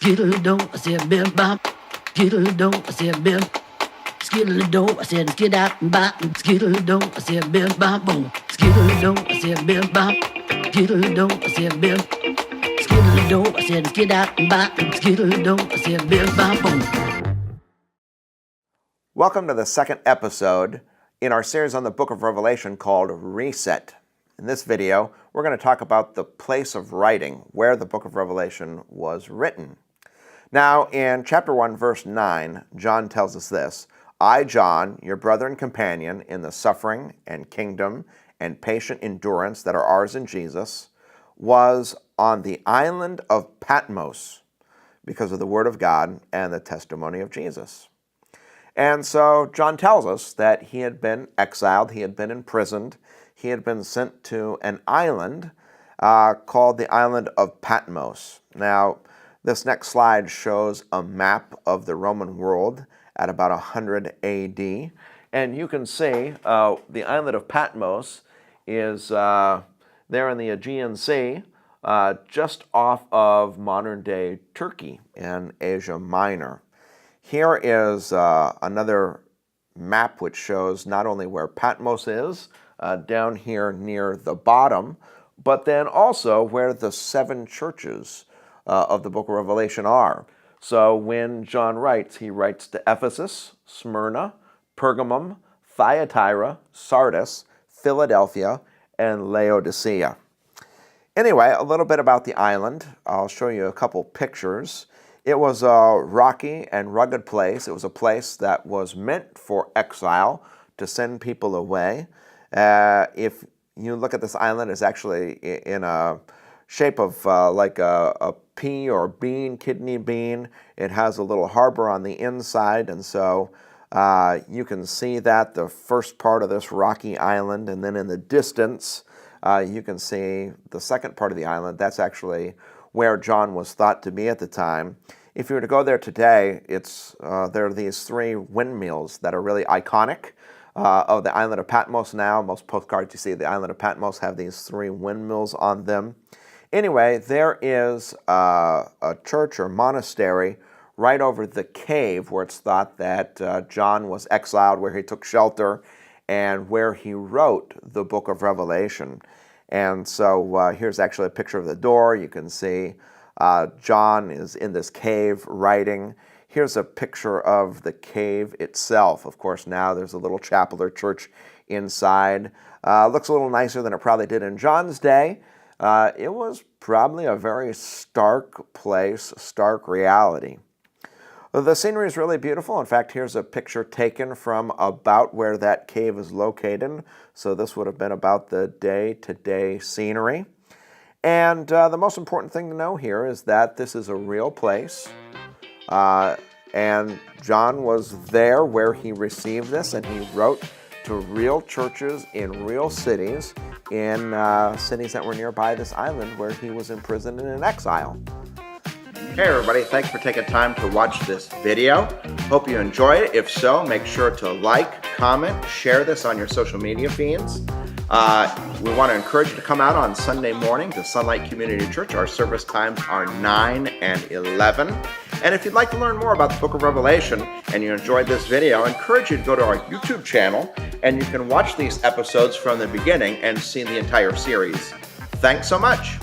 Skittle-do, I said bim bop. Skittle-do, I said bim. Skittle-do, I said skid out and bop. Skittle-do, I said bim bop boom. Skittle-do, I said bim bop. Skittle-do, I said bim. Skittle-do, I said skid out and bop. Skittle-do, I said bim bop boom. Welcome to the second episode in our series on the Book of Revelation called Reset. In this video, we're going to talk about the place of writing, where the Book of Revelation was written. Now, in chapter 1, verse 9, John tells us this: I, John, your brother and companion in the suffering and kingdom and patient endurance that are ours in Jesus, was on the island of Patmos because of the word of God and the testimony of Jesus. And so John tells us that he had been exiled, he had been imprisoned, he had been sent to an island called the island of Patmos. Now, this next slide shows a map of the Roman world at about 100 AD. And you can see the island of Patmos is there in the Aegean Sea, just off of modern-day Turkey in Asia Minor. Here is another map which shows not only where Patmos is, down here near the bottom, but then also where the 7 churches of the book of Revelation are. So when John writes, he writes to Ephesus, Smyrna, Pergamum, Thyatira, Sardis, Philadelphia, and Laodicea. Anyway, a little bit about the island. I'll show you a couple pictures. It was a rocky and rugged place. It was a place that was meant for exile, to send people away. If you look at this island, it's actually in a shape of like a pea or bean, kidney bean. It has a little harbor on the inside, and so you can see that, the first part of this rocky island, and then in the distance, you can see the second part of the island. That's actually where John was thought to be at the time. If you were to go there today, there are these 3 windmills that are really iconic of the island of Patmos now. Most postcards you see of the island of Patmos have these 3 windmills on them. Anyway, there is a church or monastery right over the cave where it's thought that John was exiled, where he took shelter, and where he wrote the book of Revelation. And so here's actually a picture of the door. You can see John is in this cave writing. Here's a picture of the cave itself. Of course, now there's a little chapel or church inside. Looks a little nicer than it probably did in John's day. It was probably a very stark place, stark reality. The scenery is really beautiful. In fact, here's a picture taken from about where that cave is located. So this would have been about the day-to-day scenery. And the most important thing to know here is that this is a real place. And John was there where he received this, and he wrote to real churches in real cities, in cities that were nearby this island where he was imprisoned and in exile. Hey everybody, thanks for taking time to watch this video. Hope you enjoyed it. If so, make sure to like, comment, share this on your social media feeds. We want to encourage you to come out on Sunday morning to Sunlight Community Church. Our service times are 9 and 11. And if you'd like to learn more about the Book of Revelation and you enjoyed this video, I encourage you to go to our YouTube channel and you can watch these episodes from the beginning and see the entire series. Thanks so much.